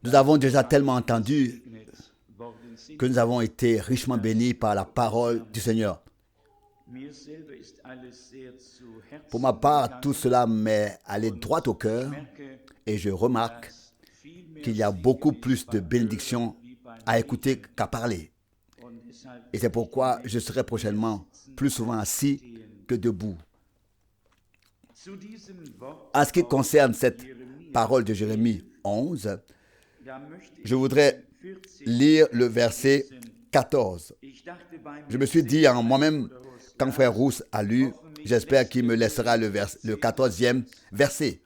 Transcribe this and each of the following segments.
Nous avons déjà tellement entendu que nous avons été richement bénis par la parole du Seigneur. Pour ma part, tout cela m'est allé droit au cœur et je remarque qu'il y a beaucoup plus de bénédictions à écouter qu'à parler. Et c'est pourquoi je serai prochainement plus souvent assis que debout. En ce qui concerne cette parole de Jérémie 11, je voudrais lire le verset 14. Je me suis dit en moi-même, quand frère Rousse a lu, j'espère qu'il me laissera le 14e verset.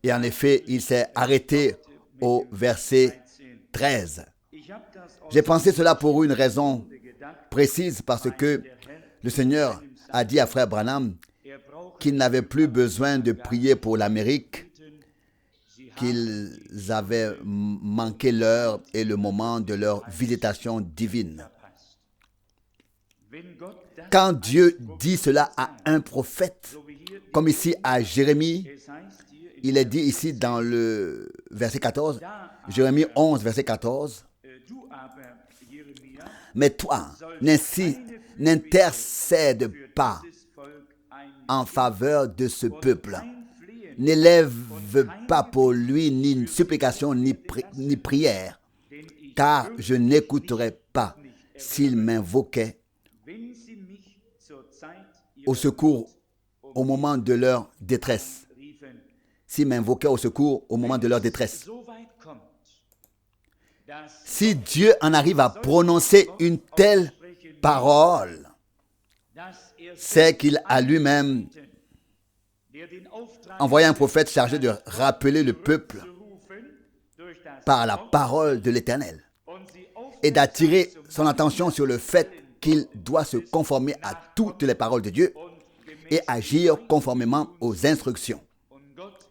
Et en effet, il s'est arrêté au verset 13. J'ai pensé cela pour une raison précise, parce que le Seigneur a dit à frère Branham qu'il n'avait plus besoin de prier pour l'Amérique, qu'ils avaient manqué l'heure et le moment de leur visitation divine. Quand Dieu dit cela à un prophète, comme ici à Jérémie, il est dit ici dans le verset 14, Jérémie 11, verset 14, « Mais toi, n'intercède pas en faveur de ce peuple. N'élève pas pour lui ni supplication ni prière, car je n'écouterai pas s'il m'invoquait au secours au moment de leur détresse. » S'ils m'invoquaient au secours au moment de leur détresse. Si Dieu en arrive à prononcer une telle parole, c'est qu'il a lui-même envoyé un prophète chargé de rappeler le peuple par la parole de l'Éternel et d'attirer son attention sur le fait qu'il doit se conformer à toutes les paroles de Dieu et agir conformément aux instructions.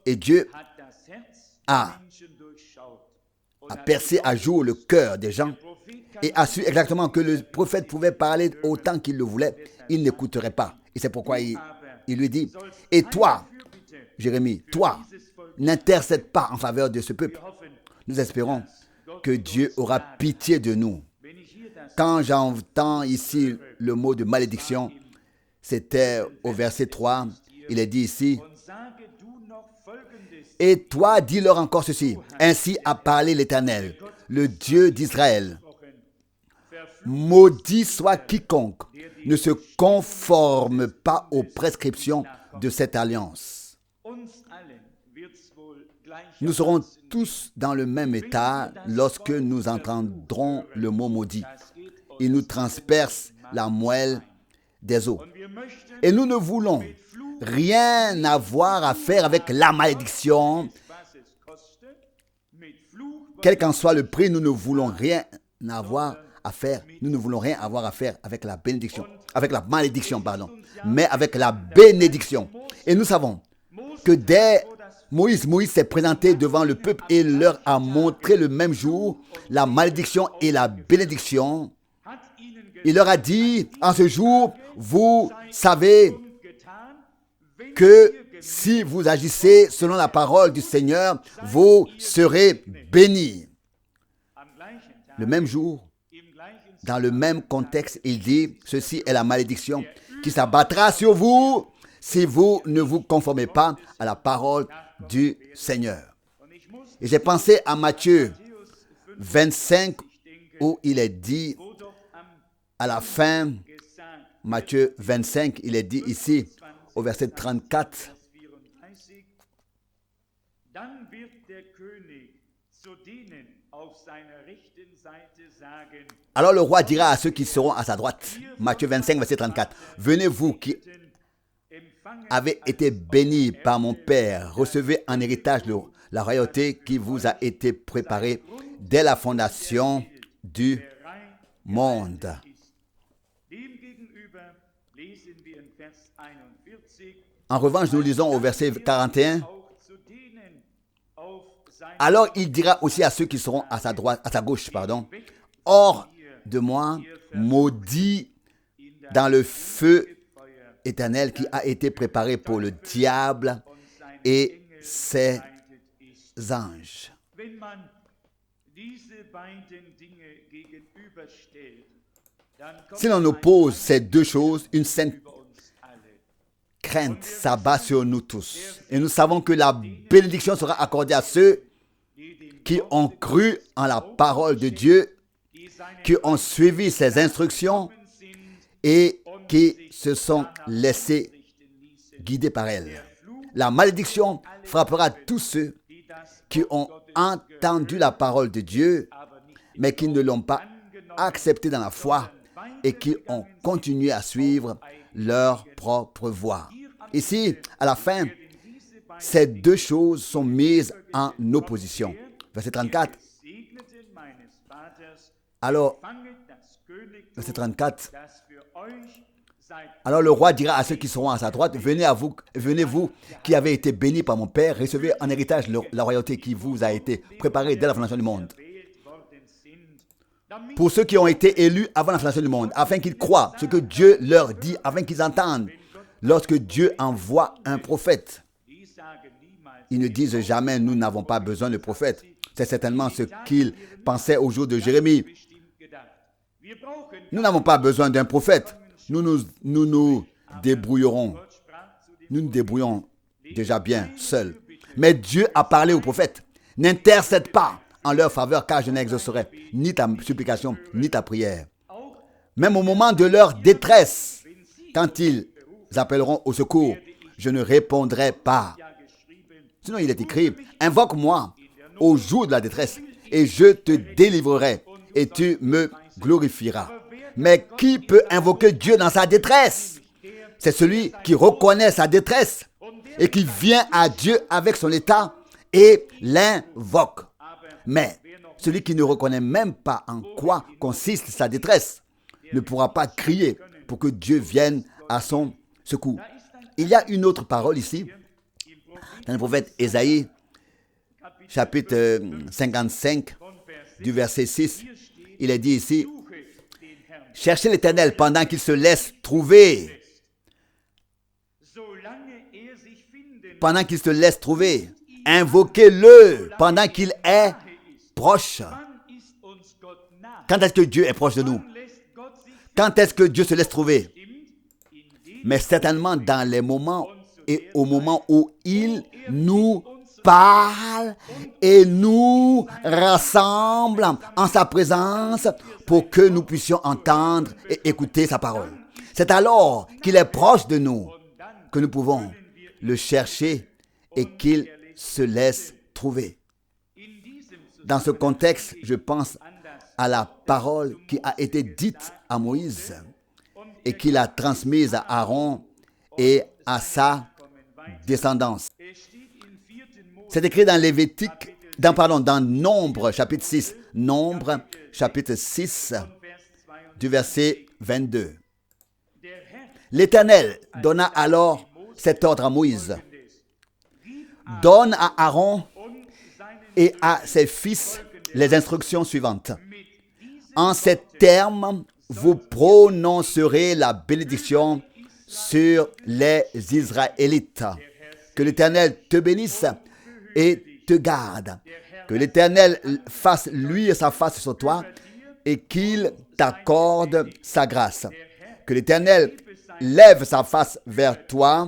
Et Dieu a percé à jour le cœur des gens et a su exactement que le prophète pouvait parler autant qu'il le voulait. Il n'écouterait pas. Et c'est pourquoi il lui dit, « Et toi, Jérémie, toi, n'intercède pas en faveur de ce peuple. » Nous espérons que Dieu aura pitié de nous. Quand j'entends ici le mot de malédiction, c'était au verset 3, il est dit ici, « Et toi, dis-leur encore ceci, ainsi a parlé l'Éternel, le Dieu d'Israël. Maudit soit quiconque ne se conforme pas aux prescriptions de cette alliance. » Nous serons tous dans le même état lorsque nous entendrons le mot maudit. Il nous transperce la moelle des os. Et nous ne voulons rien avoir à faire avec la malédiction. Quel qu'en soit le prix, nous ne voulons rien avoir à faire. Nous ne voulons rien avoir à faire avec la bénédiction, avec la malédiction, pardon, mais avec la bénédiction. Et nous savons que dès Moïse s'est présenté devant le peuple et leur a montré le même jour la malédiction et la bénédiction. Il leur a dit, en ce jour, vous savez que si vous agissez selon la parole du Seigneur, vous serez bénis. Le même jour, dans le même contexte, il dit, ceci est la malédiction qui s'abattra sur vous si vous ne vous conformez pas à la parole du Seigneur. Et j'ai pensé à Matthieu 25 où il est dit à la fin, Matthieu 25, il est dit ici au verset 34, alors le roi dira à ceux qui seront à sa droite, Matthieu 25, verset 34, « Venez vous qui avez été bénis par mon Père, recevez en héritage la royauté qui vous a été préparée dès la fondation du monde. » En revanche, nous lisons au verset 41, « Alors il dira aussi à ceux qui seront à sa droite, à sa gauche, pardon, hors de moi, maudit dans le feu éternel qui a été préparé pour le diable et ses anges. Si l'on oppose ces deux choses, une sainte crainte s'abat sur nous tous. Et nous savons que la bénédiction sera accordée à ceux qui ont cru en la parole de Dieu, qui ont suivi ses instructions et qui se sont laissés guider par elle. La malédiction frappera tous ceux qui ont entendu la parole de Dieu, mais qui ne l'ont pas acceptée dans la foi et qui ont continué à suivre leur propre voie. Ici, à la fin, ces deux choses sont mises en opposition. Verset 34. Alors, verset 34. Alors le roi dira à ceux qui seront à sa droite, venez vous qui avez été bénis par mon Père, recevez en héritage la royauté qui vous a été préparée dès la fondation du monde. Pour ceux qui ont été élus avant la fondation du monde, afin qu'ils croient ce que Dieu leur dit, afin qu'ils entendent lorsque Dieu envoie un prophète. Ils ne disent jamais, nous n'avons pas besoin de prophète. C'est certainement ce qu'ils pensaient au jour de Jérémie. Nous n'avons pas besoin d'un prophète. Nous nous débrouillerons. Nous nous débrouillons déjà bien seuls. Mais Dieu a parlé aux prophètes. N'intercède pas en leur faveur, car je n'exaucerai ni ta supplication, ni ta prière. Même au moment de leur détresse, quand ils appelleront au secours, je ne répondrai pas. Sinon, il est écrit, invoque-moi au jour de la détresse, et je te délivrerai, et tu me glorifieras. Mais qui peut invoquer Dieu dans sa détresse? C'est celui qui reconnaît sa détresse et qui vient à Dieu avec son état et l'invoque. Mais celui qui ne reconnaît même pas en quoi consiste sa détresse ne pourra pas crier pour que Dieu vienne à son secours. Il y a une autre parole ici, dans le prophète Ésaïe, chapitre 55, du verset 6. Il est dit ici, cherchez l'Éternel pendant qu'il se laisse trouver. Pendant qu'il se laisse trouver. Invoquez-le pendant qu'il est proche. Quand est-ce que Dieu est proche de nous? Quand est-ce que Dieu se laisse trouver? Mais certainement dans les moments et au moment où il nous parle et nous rassemble en sa présence pour que nous puissions entendre et écouter sa parole. C'est alors qu'il est proche de nous que nous pouvons le chercher et qu'il se laisse trouver. Dans ce contexte, je pense à la parole qui a été dite à Moïse et qu'il a transmise à Aaron et à sa descendance. C'est écrit dans dans Nombre, chapitre 6. Nombre, chapitre 6, du verset 22. L'Éternel donna alors cet ordre à Moïse. Donne à Aaron et à ses fils les instructions suivantes. En ces termes, vous prononcerez la bénédiction sur les Israélites. Que l'Éternel te bénisse et te garde. Que l'Éternel fasse luire sa face sur toi et qu'il t'accorde sa grâce. Que l'Éternel lève sa face vers toi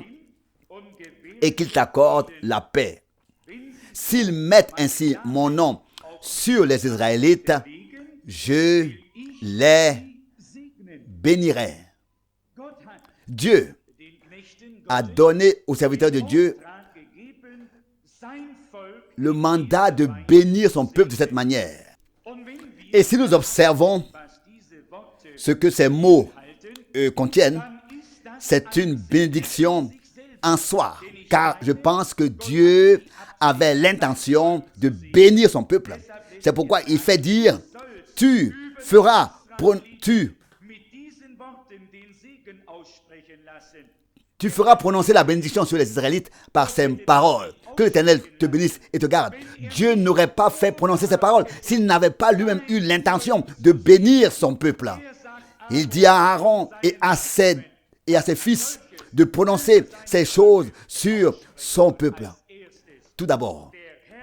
et qu'il t'accorde la paix. S'ils mettent ainsi mon nom sur les Israélites, je les bénirai. Dieu a donné aux serviteurs de Dieu le mandat de bénir son peuple de cette manière. Et si nous observons ce que ces mots contiennent, c'est une bénédiction en soi, car je pense que Dieu avait l'intention de bénir son peuple. C'est pourquoi il fait dire, tu feras prononcer la bénédiction sur les Israélites par ces paroles. Que l'Éternel te bénisse et te garde. Dieu n'aurait pas fait prononcer ces paroles s'il n'avait pas lui-même eu l'intention de bénir son peuple. Il dit à Aaron et à ses fils de prononcer ces choses sur son peuple. tout d'abord,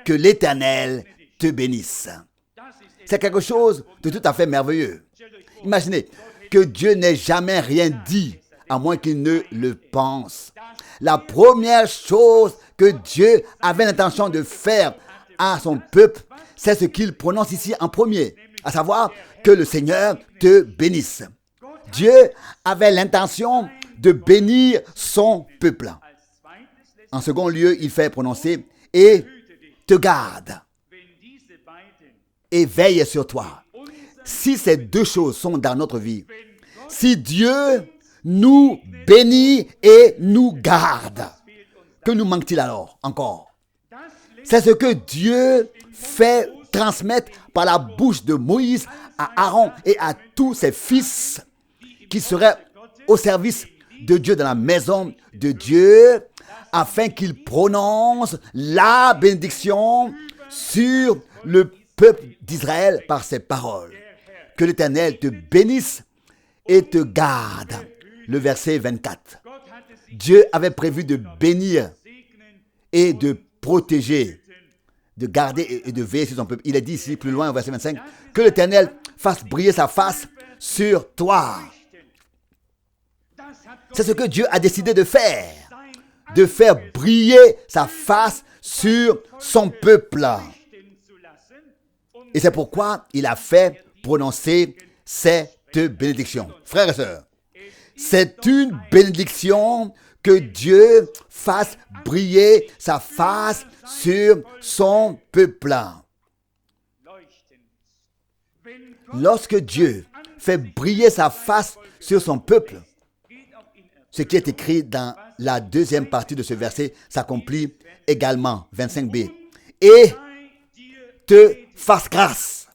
que l'Éternel te bénisse. C'est quelque chose de tout à fait merveilleux. Imaginez que Dieu n'ait jamais rien dit, à moins qu'il ne le pense. La première chose que Dieu avait l'intention de faire à son peuple, c'est ce qu'il prononce ici en premier, à savoir que le Seigneur te bénisse. Dieu avait l'intention de bénir son peuple. En second lieu, il fait prononcer « et te garde et veille sur toi ». Si ces deux choses sont dans notre vie, si Dieu nous bénit et nous garde, que nous manque-t-il alors encore? C'est ce que Dieu fait transmettre par la bouche de Moïse à Aaron et à tous ses fils qui seraient au service de Dieu dans la maison de Dieu, afin qu'ils prononcent la bénédiction sur le peuple d'Israël par ses paroles. Que l'Éternel te bénisse et te garde. Le verset 24. Dieu avait prévu de bénir et de protéger, de garder et de veiller sur son peuple. Il est dit ici plus loin au verset 25, que l'Éternel fasse briller sa face sur toi. C'est ce que Dieu a décidé de faire briller sa face sur son peuple. Et c'est pourquoi il a fait prononcer cette bénédiction. Frères et sœurs, c'est une bénédiction que Dieu fasse briller sa face sur son peuple. Lorsque Dieu fait briller sa face sur son peuple, ce qui est écrit dans la deuxième partie de ce verset s'accomplit également, 25b. Et te fasse grâce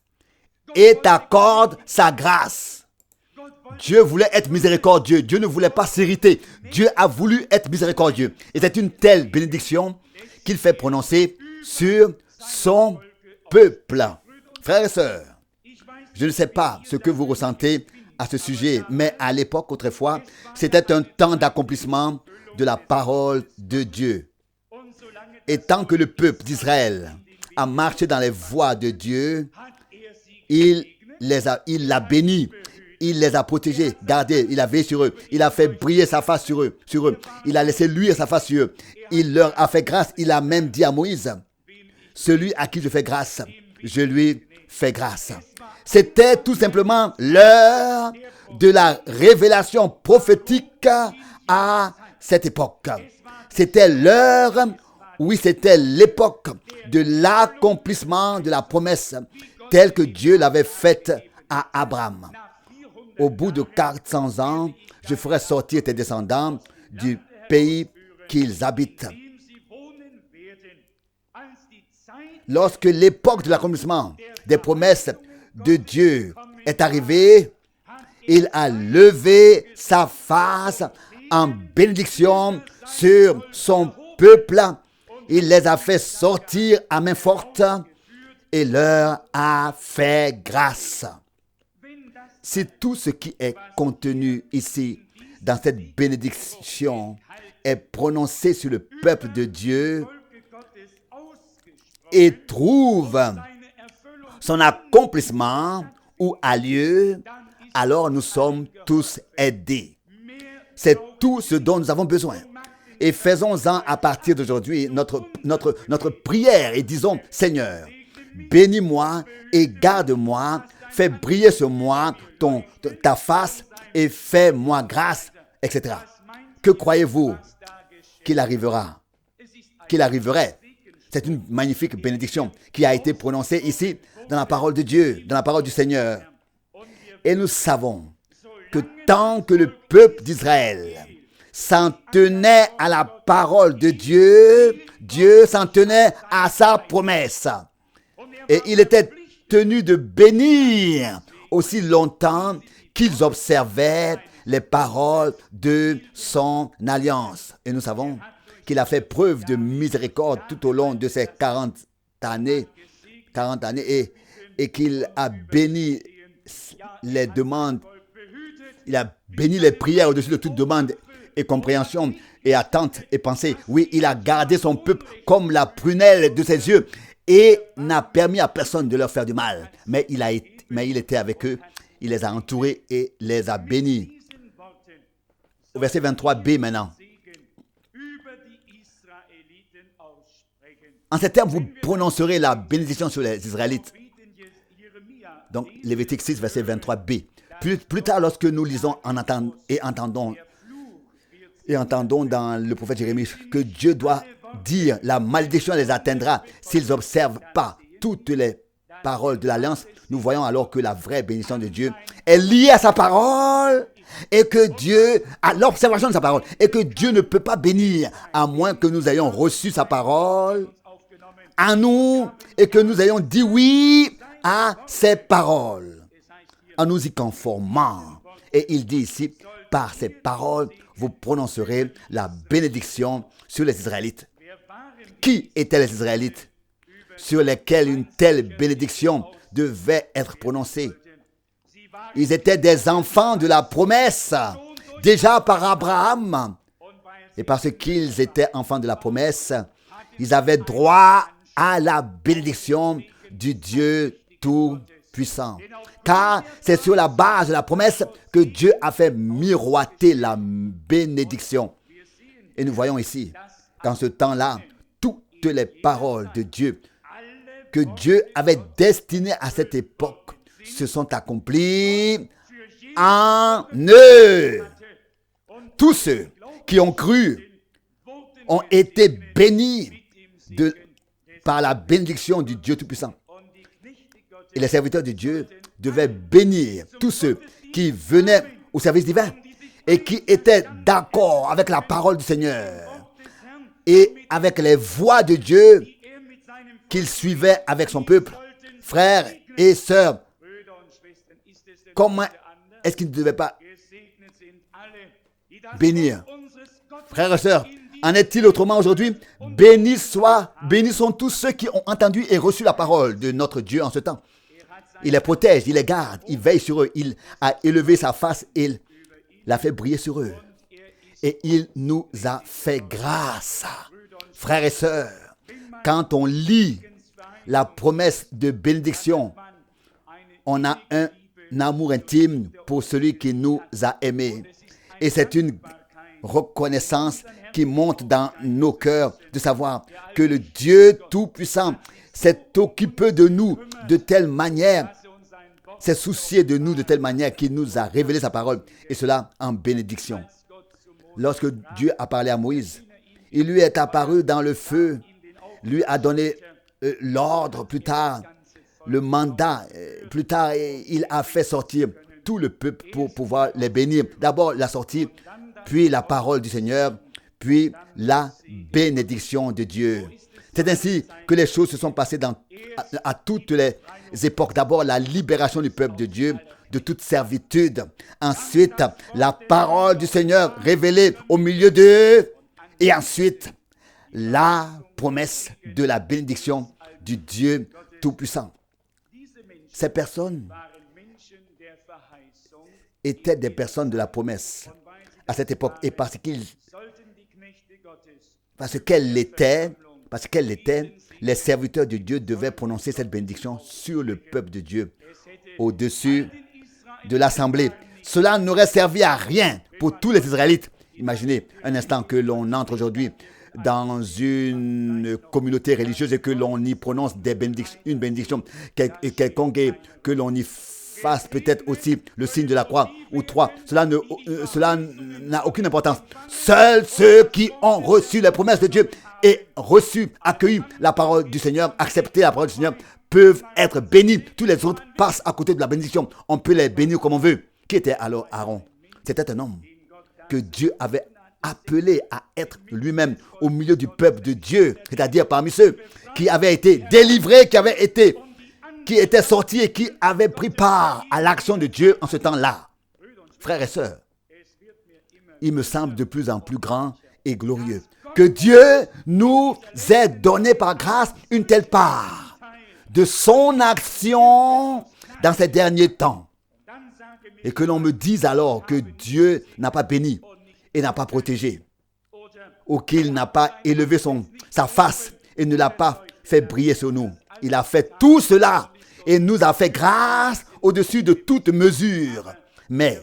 et t'accorde sa grâce. Dieu voulait être miséricordieux. Dieu ne voulait pas s'irriter. Dieu a voulu être miséricordieux. Et c'est une telle bénédiction qu'il fait prononcer sur son peuple. Frères et sœurs, je ne sais pas ce que vous ressentez à ce sujet, mais à l'époque, autrefois, c'était un temps d'accomplissement de la parole de Dieu. Et tant que le peuple d'Israël a marché dans les voies de Dieu, il l'a béni, il les a protégés, gardés, il a veillé sur eux, il a fait briller sa face sur eux, il a laissé luire sa face sur eux, il leur a fait grâce, il a même dit à Moïse, celui à qui je fais grâce, je lui fais grâce. C'était tout simplement l'heure de la révélation prophétique à cette époque. C'était l'heure, oui, c'était l'époque de l'accomplissement de la promesse telle que Dieu l'avait faite à Abraham. Au bout de 400 ans, je ferai sortir tes descendants du pays qu'ils habitent. Lorsque l'époque de l'accomplissement des promesses de Dieu est arrivée, il a levé sa face en bénédiction sur son peuple. Il les a fait sortir à main forte et leur a fait grâce. Si tout ce qui est contenu ici dans cette bénédiction est prononcé sur le peuple de Dieu et trouve son accomplissement où a lieu, alors nous sommes tous aidés. C'est tout ce dont nous avons besoin. Et faisons-en à partir d'aujourd'hui notre prière et disons, Seigneur, bénis-moi et garde-moi, fais briller sur moi ta face et fais-moi grâce, etc. Que croyez-vous qu'il arrivera? Qu'il arriverait? C'est une magnifique bénédiction qui a été prononcée ici dans la parole de Dieu, dans la parole du Seigneur. Et nous savons que tant que le peuple d'Israël s'en tenait à la parole de Dieu, Dieu s'en tenait à sa promesse. Et il était tenu de bénir aussi longtemps qu'ils observaient les paroles de son alliance. Et nous savons qu'il a fait preuve de miséricorde tout au long de ces 40 années et qu'il a béni les demandes, il a béni les prières au-dessus de toute demande et compréhension et attente et pensée. Oui, il a gardé son peuple comme la prunelle de ses yeux et n'a permis à personne de leur faire du mal. Mais il était avec eux, il les a entourés et les a bénis. Au verset 23b maintenant. En ces termes, vous prononcerez la bénédiction sur les Israélites. Donc, Lévitique 6, verset 23b. Plus tard, lorsque nous lisons et entendons dans le prophète Jérémie que Dieu doit dire la malédiction les atteindra s'ils n'observent pas toutes les paroles de l'alliance, nous voyons alors que la vraie bénédiction de Dieu est liée à sa parole et que Dieu, à l'observation de sa parole, et que Dieu ne peut pas bénir à moins que nous ayons reçu sa parole à nous et que nous ayons dit oui à ses paroles, en nous y conformant. Et il dit ici, par ces paroles, vous prononcerez la bénédiction sur les Israélites. Qui étaient les Israélites sur lesquels une telle bénédiction devait être prononcée? Ils étaient des enfants de la promesse, déjà par Abraham. Et parce qu'ils étaient enfants de la promesse, ils avaient droit à la bénédiction du Dieu Tout-Puissant. Car c'est sur la base de la promesse que Dieu a fait miroiter la bénédiction. Et nous voyons ici, qu'en ce temps-là, toutes les paroles de Dieu que Dieu avait destinées à cette époque se sont accomplies en eux. Tous ceux qui ont cru ont été bénis par la bénédiction du Dieu Tout-Puissant. Et les serviteurs de Dieu devaient bénir tous ceux qui venaient au service divin et qui étaient d'accord avec la parole du Seigneur et avec les voies de Dieu qu'il suivait avec son peuple. Frères et sœurs, comment est-ce qu'ils ne devaient pas bénir? Frères et sœurs, en est-il autrement aujourd'hui? Bénis sont tous ceux qui ont entendu et reçu la parole de notre Dieu en ce temps. Il les protège, il les garde, il veille sur eux. Il a élevé sa face et il l'a fait briller sur eux. Et il nous a fait grâce. Frères et sœurs, quand on lit la promesse de bénédiction, on a un amour intime pour celui qui nous a aimés. Et c'est une reconnaissance qui monte dans nos cœurs de savoir que le Dieu Tout-Puissant s'est occupé de nous de telle manière, s'est soucié de nous de telle manière qu'il nous a révélé sa parole, et cela en bénédiction. Lorsque Dieu a parlé à Moïse, il lui est apparu dans le feu, lui a donné l'ordre plus tard, le mandat, plus tard il a fait sortir tout le peuple pour pouvoir les bénir. D'abord la sortie, puis la parole du Seigneur, puis la bénédiction de Dieu. C'est ainsi que les choses se sont passées à toutes les époques. D'abord, la libération du peuple de Dieu de toute servitude. Ensuite, la parole du Seigneur révélée au milieu d'eux. Et ensuite, la promesse de la bénédiction du Dieu Tout-Puissant. Ces personnes étaient des personnes de la promesse à cette époque. Et parce qu'elle l'était, les serviteurs de Dieu devaient prononcer cette bénédiction sur le peuple de Dieu au-dessus de l'assemblée. Cela n'aurait servi à rien pour tous les Israélites. Imaginez un instant que l'on entre aujourd'hui dans une communauté religieuse et que l'on y prononce une bénédiction quelconque et que l'on y fasse peut-être aussi le signe de la croix ou trois. Cela n'a aucune importance. Seuls ceux qui ont reçu les promesses de Dieu et accueilli la parole du Seigneur, accepté la parole du Seigneur, peuvent être bénis. Tous les autres passent à côté de la bénédiction. On peut les bénir comme on veut. Qui était alors Aaron? C'était un homme que Dieu avait appelé à être lui-même au milieu du peuple de Dieu, c'est-à-dire parmi ceux qui avaient été délivrés, qui étaient sortis et qui avaient pris part à l'action de Dieu en ce temps-là. Frères et sœurs, il me semble de plus en plus grand et glorieux que Dieu nous ait donné par grâce une telle part de son action dans ces derniers temps. Et que l'on me dise alors que Dieu n'a pas béni et n'a pas protégé, ou qu'il n'a pas élevé sa face et ne l'a pas fait briller sur nous. Il a fait tout cela et nous a fait grâce au-dessus de toute mesure. Mais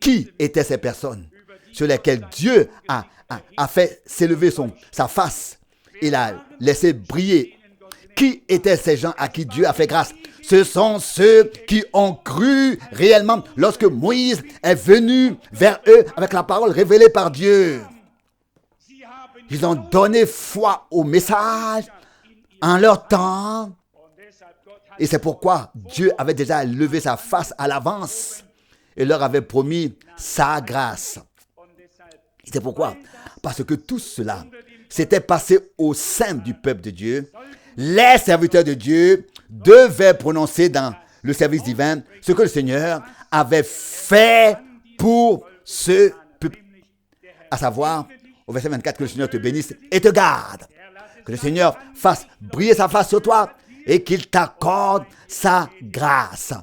qui étaient ces personnes sur lesquelles Dieu a fait s'élever sa face? Il a laissé briller. Qui étaient ces gens à qui Dieu a fait grâce? Ce sont ceux qui ont cru réellement lorsque Moïse est venu vers eux avec la parole révélée par Dieu. Ils ont donné foi au message en leur temps. Et c'est pourquoi Dieu avait déjà levé sa face à l'avance et leur avait promis sa grâce. C'est pourquoi, parce que tout cela s'était passé au sein du peuple de Dieu, les serviteurs de Dieu devaient prononcer dans le service divin ce que le Seigneur avait fait pour ce peuple. À savoir, au verset 24, que le Seigneur te bénisse et te garde. Que le Seigneur fasse briller sa face sur toi et qu'il t'accorde sa grâce.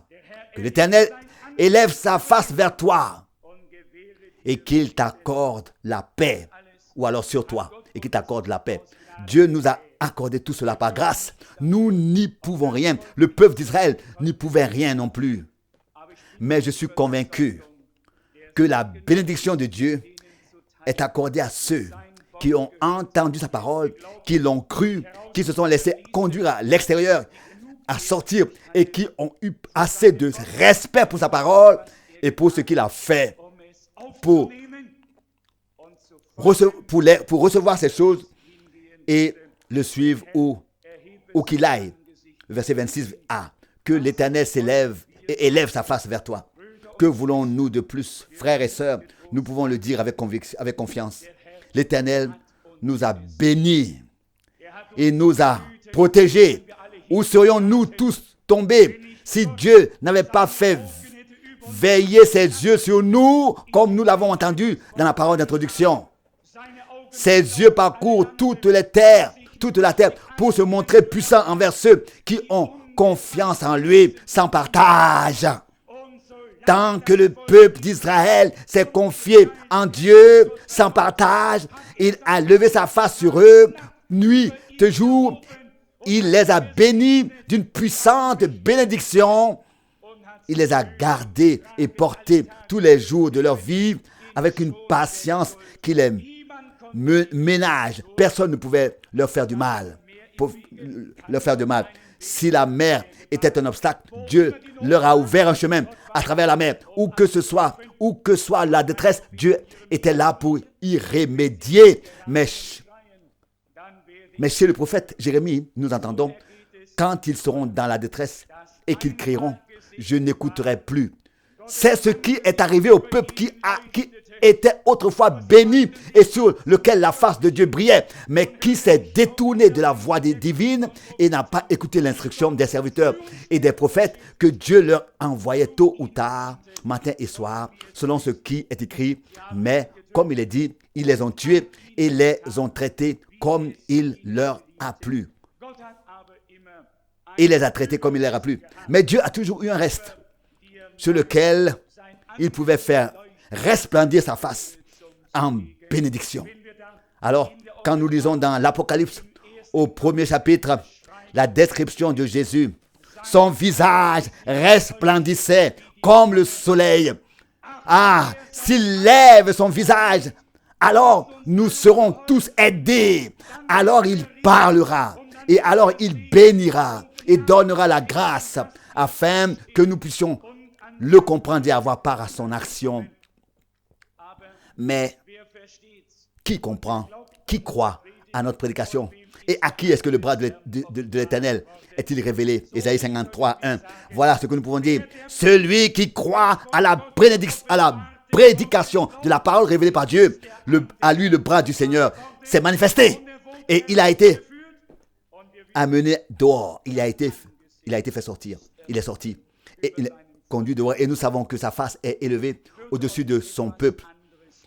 Que l'Éternel élève sa face vers toi et qu'il t'accorde la paix. Ou alors sur toi et qu'il t'accorde la paix. Dieu nous a accordé tout cela par grâce. Nous n'y pouvons rien. Le peuple d'Israël n'y pouvait rien non plus. Mais je suis convaincu que la bénédiction de Dieu est accordée à ceux qui ont entendu sa parole, qui l'ont cru, qui se sont laissés conduire à l'extérieur, à sortir et qui ont eu assez de respect pour sa parole et pour ce qu'il a fait pour recevoir ces choses et le suivre où qu'il aille. Verset 26a. Que l'Éternel s'élève et élève sa face vers toi. Que voulons-nous de plus, frères et sœurs? Nous pouvons le dire avec confiance. L'Éternel nous a bénis et nous a protégés. Où serions-nous tous tombés si Dieu n'avait pas fait veiller ses yeux sur nous comme nous l'avons entendu dans la parole d'introduction? Ses yeux parcourent toute la terre pour se montrer puissant envers ceux qui ont confiance en lui sans partage. Tant que le peuple d'Israël s'est confié en Dieu sans partage, il a levé sa face sur eux, nuit et jour. Il les a bénis d'une puissante bénédiction. Il les a gardés et portés tous les jours de leur vie avec une patience qui les ménage. Personne ne pouvait leur faire du mal. Si la mer était un obstacle, Dieu leur a ouvert un chemin à travers la mer. Où que soit la détresse, Dieu était là pour y remédier. Mais chez le prophète Jérémie, nous entendons, quand ils seront dans la détresse et qu'ils crieront, je n'écouterai plus. C'est ce qui est arrivé au peuple qui était autrefois béni et sur lequel la face de Dieu brillait, mais qui s'est détourné de la voix divine et n'a pas écouté l'instruction des serviteurs et des prophètes que Dieu leur envoyait tôt ou tard, matin et soir, selon ce qui est écrit. Mais comme il est dit, ils les ont tués et les ont traités comme il leur a plu. Il les a traités comme il leur a plu. Mais Dieu a toujours eu un reste sur lequel il pouvait faire resplendir sa face en bénédiction. Alors, quand nous lisons dans l'Apocalypse, au 1er chapitre, la description de Jésus, son visage resplendissait comme le soleil. Ah, s'il lève son visage, alors nous serons tous aidés. Alors il parlera et alors il bénira et donnera la grâce afin que nous puissions le comprendre et avoir part à son action. Mais qui comprend, qui croit à notre prédication? Et à qui est-ce que le bras de l'Éternel est-il révélé? Ésaïe 53, 1. Voilà ce que nous pouvons dire. Celui qui croit à la prédication de la parole révélée par Dieu, à lui le bras du Seigneur s'est manifesté. Et il a été amené dehors. Il a été fait sortir. Il est sorti. Et il est conduit dehors. Et nous savons que sa face est élevée au-dessus de son peuple.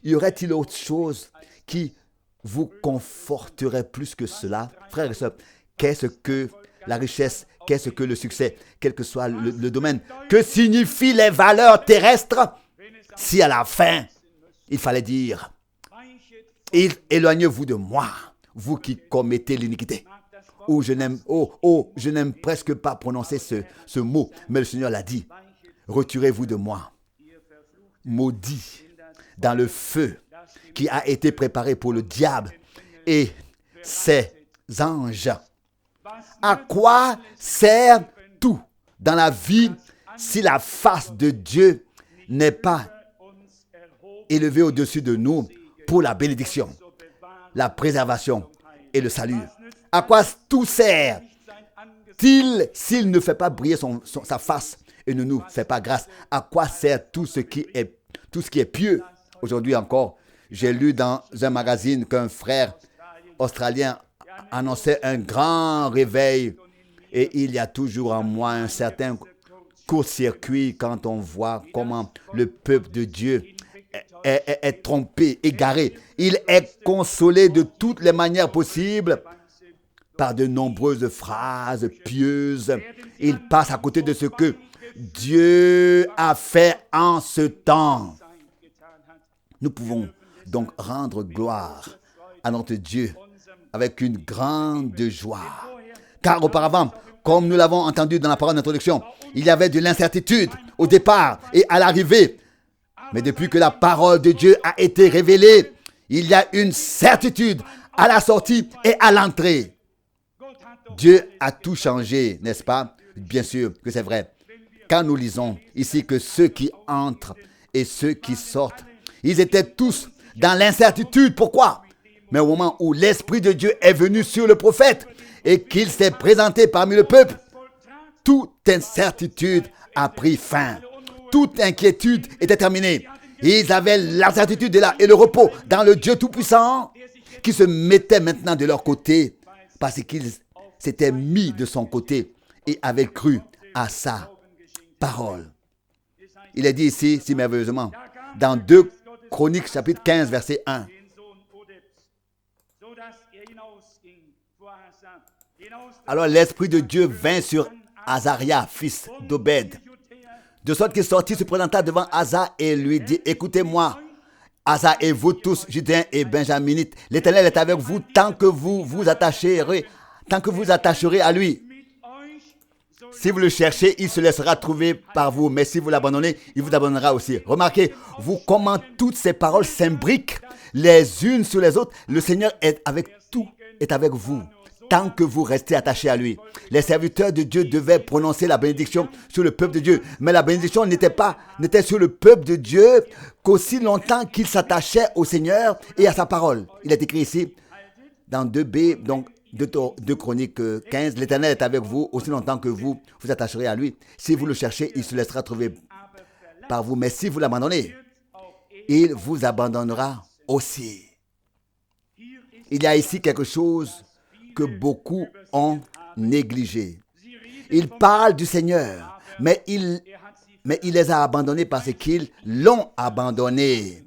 Y aurait-il autre chose qui vous conforterait plus que cela? Frères et sœurs, qu'est-ce que la richesse, qu'est-ce que le succès, quel que soit le domaine? Que signifient les valeurs terrestres si à la fin, il fallait dire Éloignez-vous de moi, vous qui commettez l'iniquité. Je n'aime presque pas prononcer ce mot, mais le Seigneur l'a dit. Retirez-vous de moi, maudit, dans le feu qui a été préparé pour le diable et ses anges. À quoi sert tout dans la vie si la face de Dieu n'est pas élevée au-dessus de nous pour la bénédiction, la préservation et le salut? À quoi tout sert-il s'il ne fait pas briller sa face et ne nous fait pas grâce? À quoi sert tout ce qui est pieux? Aujourd'hui encore, j'ai lu dans un magazine qu'un frère australien annonçait un grand réveil, et il y a toujours en moi un certain court-circuit quand on voit comment le peuple de Dieu est trompé, égaré. Il est consolé de toutes les manières possibles par de nombreuses phrases pieuses. Il passe à côté de ce que Dieu a fait en ce temps. Nous pouvons donc rendre gloire à notre Dieu avec une grande joie. Car auparavant, comme nous l'avons entendu dans la parole d'introduction, il y avait de l'incertitude au départ et à l'arrivée. Mais depuis que la parole de Dieu a été révélée, il y a une certitude à la sortie et à l'entrée. Dieu a tout changé, n'est-ce pas? Bien sûr que c'est vrai. Quand nous lisons ici que ceux qui entrent et ceux qui sortent, ils étaient tous dans l'incertitude. Pourquoi? Mais au moment où l'Esprit de Dieu est venu sur le prophète et qu'il s'est présenté parmi le peuple, toute incertitude a pris fin. Toute inquiétude était terminée. Ils avaient la certitude et le repos dans le Dieu Tout-Puissant qui se mettait maintenant de leur côté parce qu'ils s'étaient mis de son côté et avaient cru à sa parole. Il est dit ici, si merveilleusement, dans 2 Chroniques chapitre 15, verset 1. Alors l'Esprit de Dieu vint sur Azaria, fils d'Obed, de sorte qu'il sortit, se présenta devant Asa et lui dit: écoutez-moi, Asa et vous tous, Judéens et Benjaminites, l'Éternel est avec vous tant que vous vous attacherez à lui. Si vous le cherchez, il se laissera trouver par vous. Mais si vous l'abandonnez, il vous abandonnera aussi. Remarquez, vous comment toutes ces paroles s'imbriquent les unes sur les autres. Le Seigneur est avec vous, tant que vous restez attachés à lui. Les serviteurs de Dieu devaient prononcer la bénédiction sur le peuple de Dieu. Mais la bénédiction n'était sur le peuple de Dieu qu'aussi longtemps qu'ils s'attachaient au Seigneur et à sa parole. Il est écrit ici, dans 2b, donc 2 Chroniques 15, l'Éternel est avec vous aussi longtemps que vous vous attacherez à lui. Si vous le cherchez, il se laissera trouver par vous. Mais si vous l'abandonnez, il vous abandonnera aussi. Il y a ici quelque chose que beaucoup ont négligé. Ils parlent du Seigneur, mais il les a abandonnés parce qu'ils l'ont abandonné.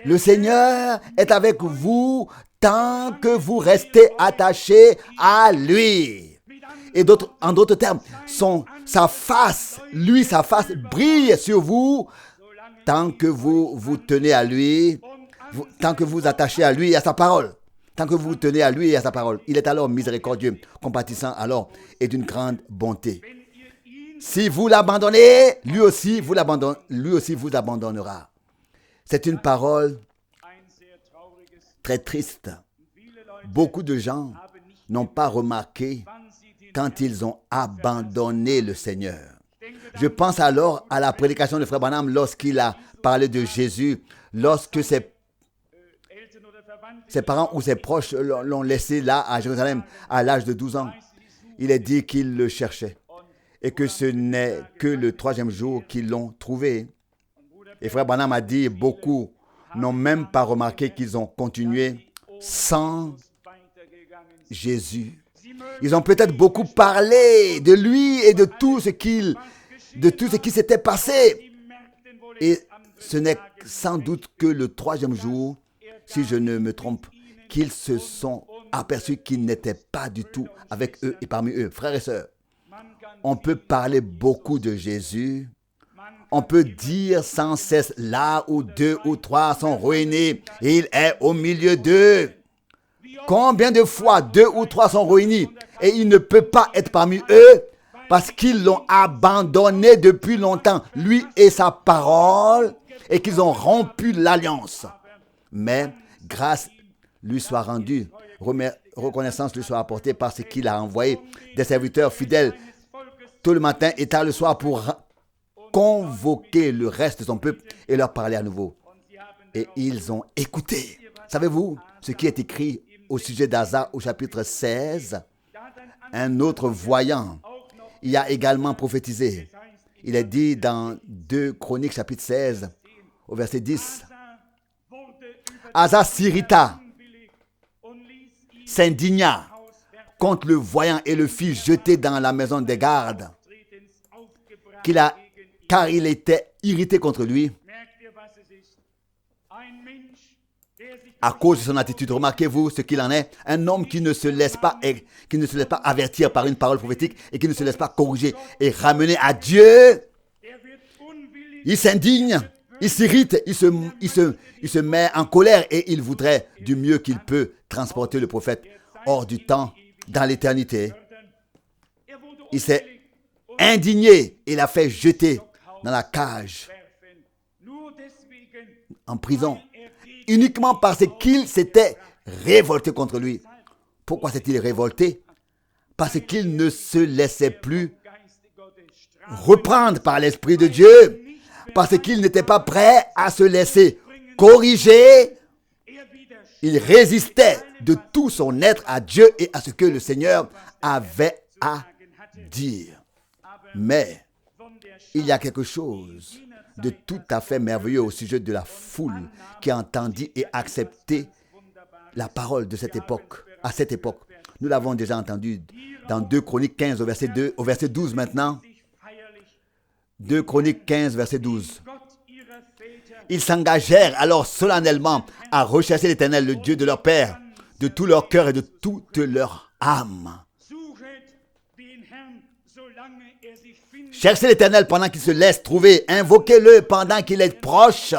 Le Seigneur est avec vous tant que vous restez attachés à lui. Et en d'autres termes, sa face brille sur vous tant que vous vous tenez à lui, tant que vous attachez à lui et à sa parole. Tant que vous vous tenez à lui et à sa parole. Il est alors miséricordieux, compatissant alors et d'une grande bonté. Si vous l'abandonnez, lui aussi vous abandonnera. C'est une parole très triste. Beaucoup de gens n'ont pas remarqué quand ils ont abandonné le Seigneur. Je pense alors à la prédication de Frère Branham lorsqu'il a parlé de Jésus, lorsque ses parents ou ses proches l'ont laissé là à Jérusalem à l'âge de 12 ans. Il est dit qu'ils le cherchaient et que ce n'est que le 3e jour qu'ils l'ont trouvé. Et Frère Branham a dit, beaucoup n'ont même pas remarqué qu'ils ont continué sans Jésus. Ils ont peut-être beaucoup parlé de lui et de tout ce qui s'était passé. Et ce n'est sans doute que le 3e jour, si je ne me trompe, qu'ils se sont aperçus qu'il n'était pas du tout avec eux et parmi eux. Frères et sœurs, on peut parler beaucoup de Jésus, On peut dire sans cesse, là où 2 ou 3 sont réunis, il est au milieu d'eux. Combien de fois 2 ou 3 sont réunis et il ne peut pas être parmi eux parce qu'ils l'ont abandonné depuis longtemps, lui et sa parole, et qu'ils ont rompu l'alliance. Mais grâce lui soit rendue, reconnaissance lui soit apportée parce qu'il a envoyé des serviteurs fidèles tôt le matin et tard le soir pour convoquer le reste de son peuple et leur parler à nouveau. Et ils ont écouté. Savez-vous ce qui est écrit au sujet d'Asa au chapitre 16? Un autre voyant y a également prophétisé. Il est dit dans 2 Chroniques chapitre 16 au verset 10. Asa s'irrita, s'indigna contre le voyant et le fit jeter dans la maison des gardes, car il était irrité contre lui à cause de son attitude. Remarquez-vous ce qu'il en est. Un homme qui ne se laisse pas avertir par une parole prophétique et qui ne se laisse pas corriger et ramener à Dieu. Il s'indigne, il s'irrite, il se met en colère et il voudrait du mieux qu'il peut transporter le prophète hors du temps, dans l'éternité. Il s'est indigné et l'a fait jeter dans la cage, en prison, uniquement parce qu'il s'était révolté contre lui. Pourquoi s'est-il révolté? Parce qu'il ne se laissait plus reprendre par l'Esprit de Dieu, parce qu'il n'était pas prêt à se laisser corriger. Il résistait de tout son être à Dieu et à ce que le Seigneur avait à dire. Mais il y a quelque chose de tout à fait merveilleux au sujet de la foule qui a entendu et accepté la parole de cette époque, à cette époque. Nous l'avons déjà entendu dans 2 Chroniques 15 au verset 12 maintenant. 2 Chroniques 15, verset 12. Ils s'engagèrent alors solennellement à rechercher l'Éternel, le Dieu de leur père, de tout leur cœur et de toute leur âme. Cherchez l'Éternel pendant qu'il se laisse trouver. Invoquez-le pendant qu'il est proche.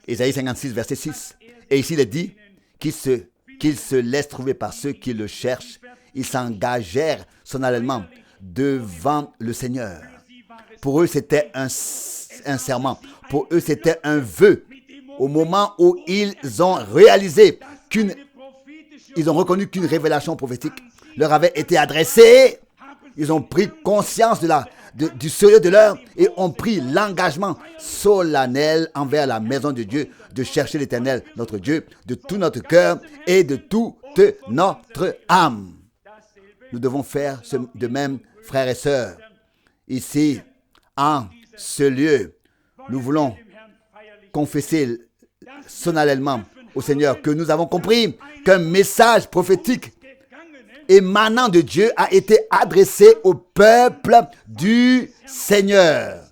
Ésaïe 56, verset 6. Et ici, il est dit qu'il se laisse trouver par ceux qui le cherchent. Ils s'engagèrent solennellement devant le Seigneur. Pour eux, c'était un serment. Pour eux, c'était un vœu. Au moment où ils ont réalisé ils ont reconnu qu'une révélation prophétique leur avait été adressée, ils ont pris conscience du sérieux de l'heure et ont pris l'engagement solennel envers la maison de Dieu de chercher l'Éternel, notre Dieu, de tout notre cœur et de toute notre âme. Nous devons faire de même, frères et sœurs. Ici, en ce lieu, nous voulons confesser solennellement au Seigneur que nous avons compris qu'un message prophétique émanant de Dieu a été adressé au peuple du Seigneur.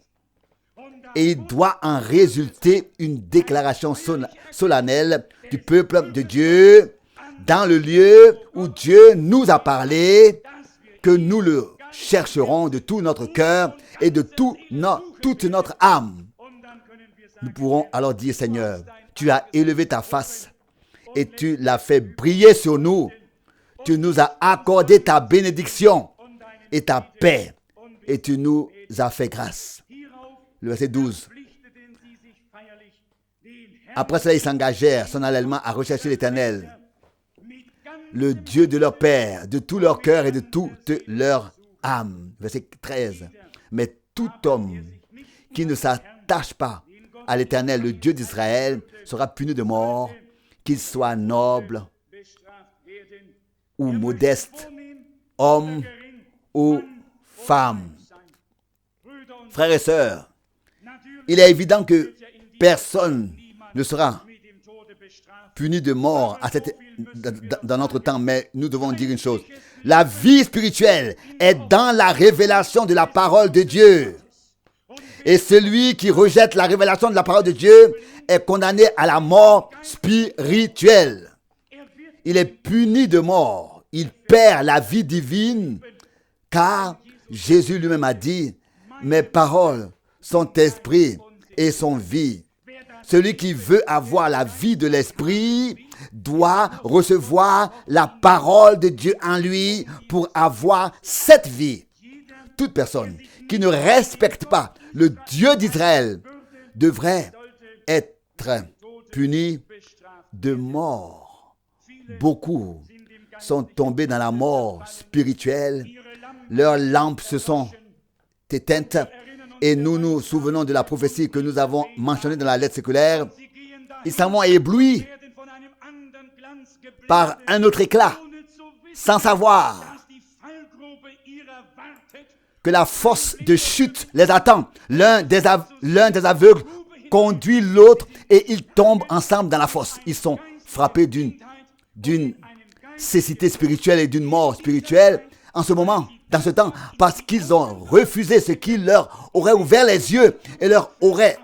Et il doit en résulter une déclaration solennelle du peuple de Dieu dans le lieu où Dieu nous a parlé, que nous le chercherons de tout notre cœur et de toute notre âme. Nous pourrons alors dire, Seigneur, tu as élevé ta face et tu l'as fait briller sur nous. Tu nous as accordé ta bénédiction et ta paix et tu nous as fait grâce. Le verset 12. Après cela, ils s'engagèrent solennellement à rechercher l'Éternel, le Dieu de leur père, de tout leur cœur et de toute leur âme. Verset 13. Mais tout homme qui ne s'attache pas à l'Éternel, le Dieu d'Israël, sera puni de mort, qu'il soit noble ou modeste, homme ou femme. Frères et sœurs, il est évident que personne ne sera puni de mort dans notre temps, mais nous devons dire une chose. La vie spirituelle est dans la révélation de la parole de Dieu. Et celui qui rejette la révélation de la parole de Dieu est condamné à la mort spirituelle. Il est puni de mort. Il perd la vie divine, car Jésus lui-même a dit, Mes paroles sont esprit et sont vie. Celui qui veut avoir la vie de l'esprit doit recevoir la parole de Dieu en lui pour avoir cette vie. Toute personne qui ne respecte pas le Dieu d'Israël devrait être punie de mort. Beaucoup sont tombés dans la mort spirituelle. Leurs lampes se sont éteintes et nous nous souvenons de la prophétie que nous avons mentionnée dans la lettre séculaire. Ils s'en vont éblouis par un autre éclat, sans savoir que la force de chute les attend. L'un des aveugles conduit l'autre et ils tombent ensemble dans la fosse. Ils sont frappés d'une cécité spirituelle et d'une mort spirituelle en ce moment, dans ce temps, parce qu'ils ont refusé ce qui leur aurait ouvert les yeux et leur aurait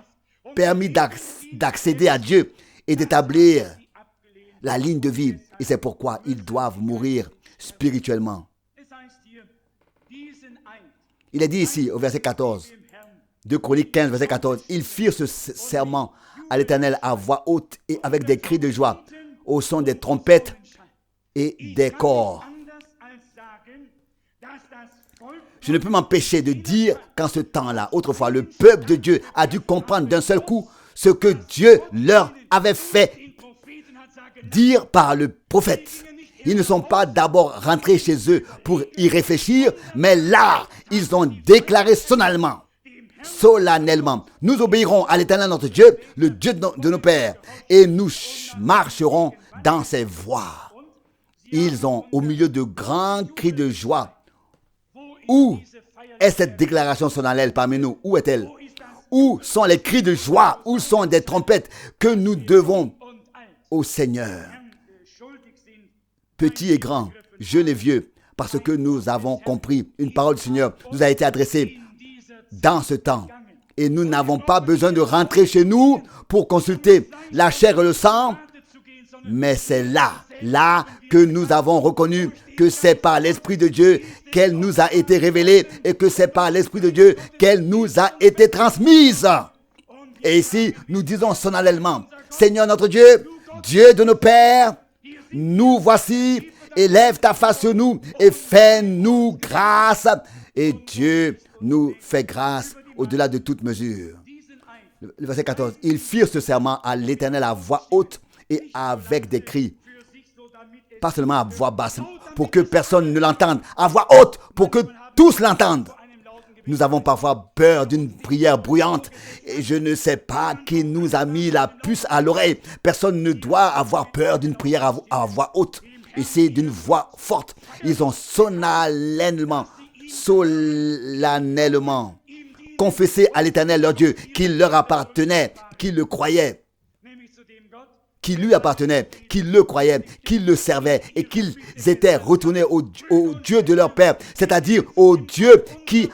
permis d'accéder à Dieu et d'établir la ligne de vie. Et c'est pourquoi ils doivent mourir spirituellement. Il est dit ici au verset 14, 2 Chroniques 15, verset 14, ils firent ce serment à l'Éternel à voix haute et avec des cris de joie, au son des trompettes et des cors. Je ne peux m'empêcher de dire qu'en ce temps-là, autrefois, le peuple de Dieu a dû comprendre d'un seul coup ce que Dieu leur avait fait dire par le prophète. Ils ne sont pas d'abord rentrés chez eux pour y réfléchir, mais là, ils ont déclaré solennellement, nous obéirons à l'Éternel notre Dieu, le Dieu de nos pères, et nous marcherons dans ses voies. Ils ont, au milieu de grands cris de joie, où est cette déclaration solennelle parmi nous? Où est-elle? Où sont les cris de joie? Où sont des trompettes que nous devons au Seigneur? Petits et grands, jeunes et vieux, parce que nous avons compris, une parole du Seigneur nous a été adressée dans ce temps. Et nous n'avons pas besoin de rentrer chez nous pour consulter la chair et le sang, mais c'est là que nous avons reconnu que c'est par l'Esprit de Dieu qu'elle nous a été révélée et que c'est par l'Esprit de Dieu qu'elle nous a été transmise. Et ici, nous disons solennellement, Seigneur notre Dieu, Dieu de nos pères, nous voici, élève ta face sur nous et fais-nous grâce. Et Dieu nous fait grâce au-delà de toute mesure. Le verset 14, ils firent ce serment à l'Éternel à voix haute et avec des cris. Pas seulement à voix basse, pour que personne ne l'entende. À voix haute, pour que tous l'entendent. Nous avons parfois peur d'une prière bruyante. Et je ne sais pas qui nous a mis la puce à l'oreille. Personne ne doit avoir peur d'une prière à voix haute. Et c'est d'une voix forte. Ils ont solennellement confessé à l'Éternel leur Dieu qu'il leur appartenait, qu'ils le croyaient, qui lui appartenait, qu'ils le croyaient, qu'ils le servaient et qu'ils étaient retournés au Dieu de leur Père, c'est-à-dire au Dieu qui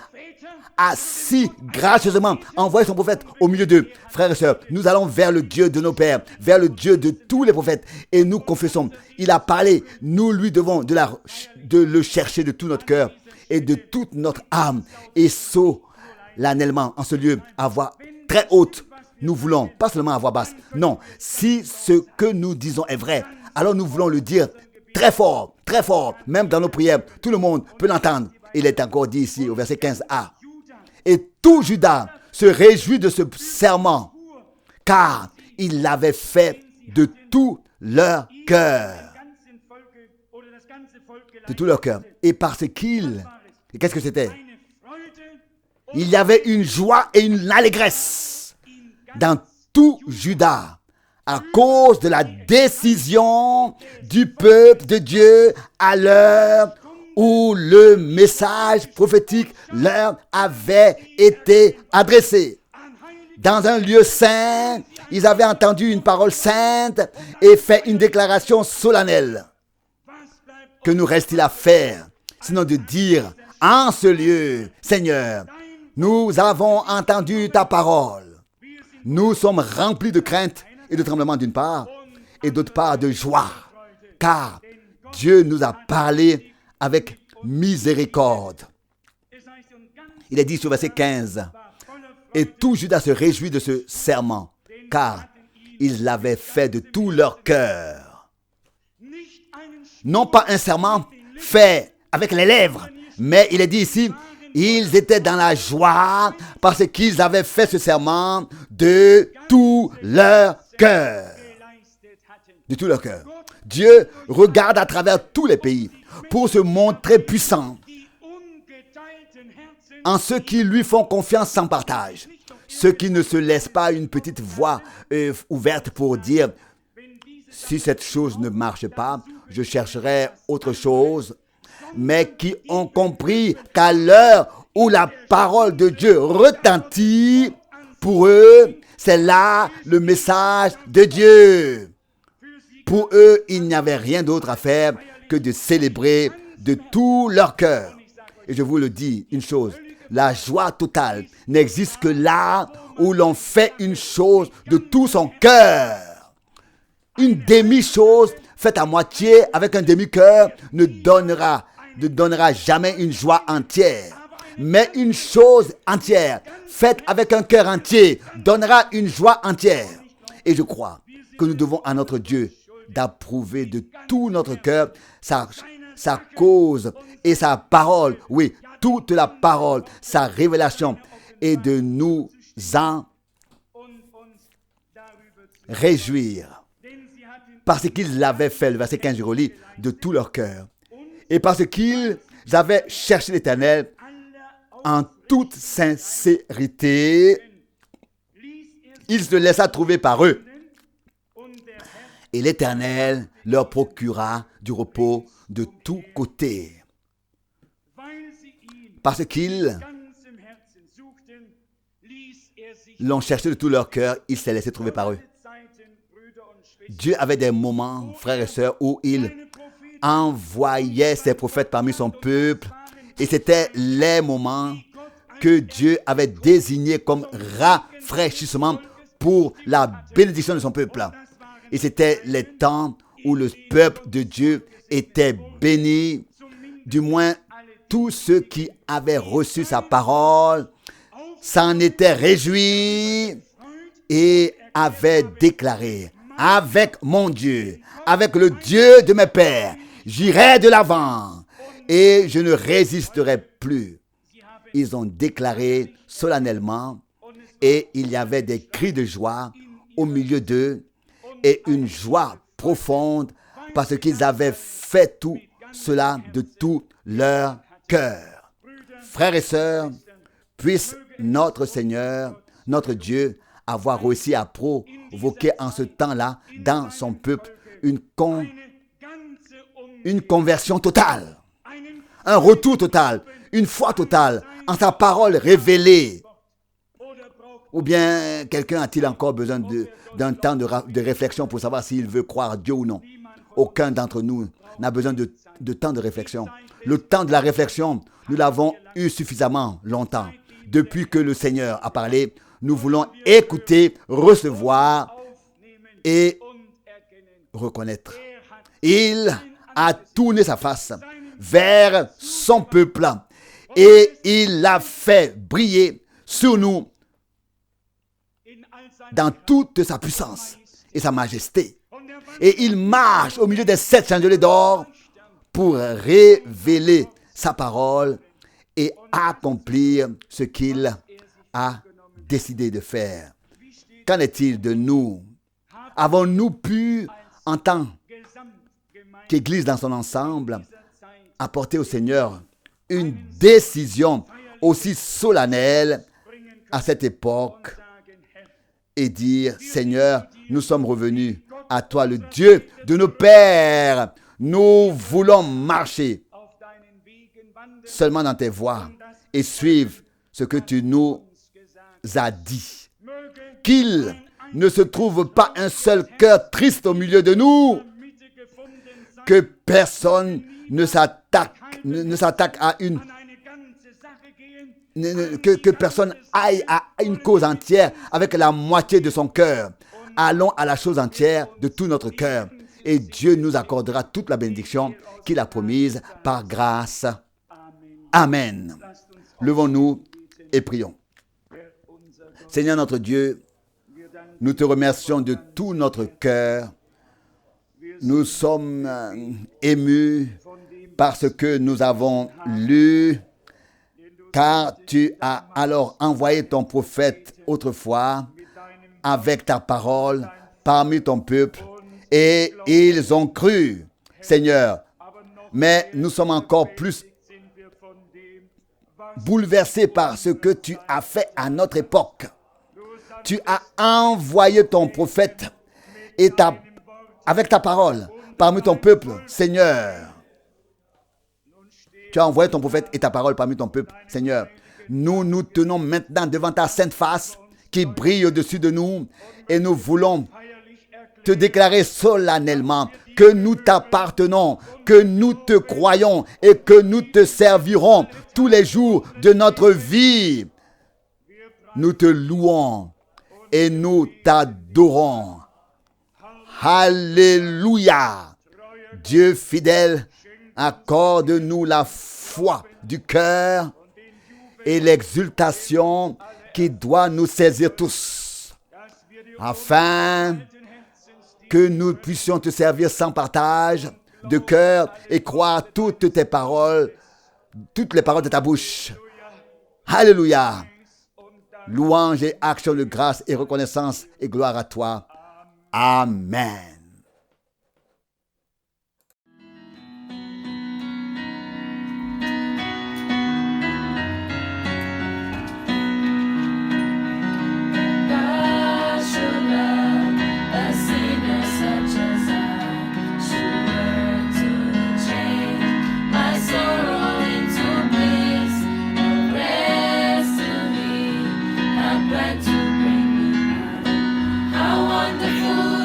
a si gracieusement envoyé son prophète au milieu d'eux. Frères et sœurs, nous allons vers le Dieu de nos pères, vers le Dieu de tous les prophètes et nous confessons, il a parlé, nous lui devons de le chercher de tout notre cœur et de toute notre âme et solennellement en ce lieu à voix très haute. Nous voulons, pas seulement à voix basse, non, si ce que nous disons est vrai, alors nous voulons le dire très fort, même dans nos prières, tout le monde peut l'entendre. Il est encore dit ici au verset 15a. Et tout Juda se réjouit de ce serment, car il l'avait fait de tout leur cœur. De tout leur cœur. Et parce qu'il... Et qu'est-ce que c'était? Il y avait une joie et une allégresse dans tout Juda à cause de la décision du peuple de Dieu à l'heure où le message prophétique leur avait été adressé. Dans un lieu saint, ils avaient entendu une parole sainte et fait une déclaration solennelle. Que nous reste-t-il à faire, sinon de dire en ce lieu, Seigneur, nous avons entendu ta parole. Nous sommes remplis de crainte et de tremblement d'une part, et d'autre part de joie, car Dieu nous a parlé avec miséricorde. Il est dit sur verset 15. Et tout Juda se réjouit de ce serment, car ils l'avaient fait de tout leur cœur. Non pas un serment fait avec les lèvres, mais il est dit ici, ils étaient dans la joie parce qu'ils avaient fait ce serment de tout leur cœur. De tout leur cœur. Dieu regarde à travers tous les pays pour se montrer puissant en ceux qui lui font confiance sans partage. Ceux qui ne se laissent pas une petite voix ouverte pour dire « Si cette chose ne marche pas, je chercherai autre chose », mais qui ont compris qu'à l'heure où la parole de Dieu retentit, pour eux, c'est là le message de Dieu. Pour eux, il n'y avait rien d'autre à faire que de célébrer de tout leur cœur. Et je vous le dis, une chose, la joie totale n'existe que là où l'on fait une chose de tout son cœur. Une demi-chose faite à moitié avec un demi-cœur ne donnera jamais une joie entière. Mais une chose entière faite avec un cœur entier donnera une joie entière. Et je crois que nous devons à notre Dieu d'approuver de tout notre cœur sa cause et sa parole. Oui, toute la parole, sa révélation, et de nous en réjouir. Parce qu'ils l'avaient fait, le verset 15, je relis, de tout leur cœur. Et parce qu'ils avaient cherché l'Éternel en toute sincérité, il se laissa trouver par eux. Et l'Éternel leur procura du repos de tous côtés. Parce qu'ils l'ont cherché de tout leur cœur, il s'est laissé trouver par eux. Dieu avait des moments, frères et sœurs, où il envoyait ses prophètes parmi son peuple. Et c'était les moments que Dieu avait désignés comme rafraîchissement pour la bénédiction de son peuple. Et c'était les temps où le peuple de Dieu était béni, du moins tous ceux qui avaient reçu sa parole s'en étaient réjouis et avaient déclaré: avec mon Dieu, avec le Dieu de mes pères, j'irai de l'avant et je ne résisterai plus. Ils ont déclaré solennellement et il y avait des cris de joie au milieu d'eux et une joie profonde parce qu'ils avaient fait tout cela de tout leur cœur. Frères et sœurs, puisse notre Seigneur, notre Dieu, avoir réussi à provoquer en ce temps-là, dans son peuple, une conversion totale, un retour total, une foi totale en sa parole révélée. Ou bien quelqu'un a-t-il encore besoin d'un temps de réflexion pour savoir s'il veut croire Dieu ou non? Aucun d'entre nous n'a besoin de temps de réflexion. Le temps de la réflexion, nous l'avons eu suffisamment longtemps. Depuis que le Seigneur a parlé, nous voulons écouter, recevoir et reconnaître. Il a tourné sa face vers son peuple et il l'a fait briller sur nous dans toute sa puissance et sa majesté. Et il marche au milieu des 7 chandeliers d'or pour révéler sa parole et accomplir ce qu'il a décidé de faire. Qu'en est-il de nous? Avons-nous pu, en tant qu'Église dans son ensemble, apporter au Seigneur une décision aussi solennelle à cette époque et dire: Seigneur, nous sommes revenus à toi, le Dieu de nos pères. Nous voulons marcher seulement dans tes voies et suivre ce que tu nous as dit. Qu'il ne se trouve pas un seul cœur triste au milieu de nous, que personne ne s'attaque à que personne aille à une cause entière avec la moitié de son cœur. Allons à la chose entière de tout notre cœur et Dieu nous accordera toute la bénédiction qu'il a promise par grâce. Amen. Levons-nous et prions. Seigneur notre Dieu, nous te remercions de tout notre cœur. Nous sommes émus par ce que nous avons lu, car tu as alors envoyé ton prophète autrefois avec ta parole parmi ton peuple, et ils ont cru, Seigneur. Mais nous sommes encore plus bouleversés par ce que tu as fait à notre époque. Tu as envoyé ton prophète et avec ta parole parmi ton peuple, Seigneur. Tu as envoyé ton prophète et ta parole parmi ton peuple, Seigneur. Nous nous tenons maintenant devant ta sainte face qui brille au-dessus de nous et nous voulons te déclarer solennellement que nous t'appartenons, que nous te croyons et que nous te servirons tous les jours de notre vie. Nous te louons et nous t'adorons. Alléluia. Dieu fidèle, accorde-nous la foi du cœur et l'exultation qui doit nous saisir tous, afin que nous puissions te servir sans partage de cœur et croire toutes les paroles de ta bouche. Alléluia. Louange et action de grâce et reconnaissance et gloire à toi. Amen. Wonderful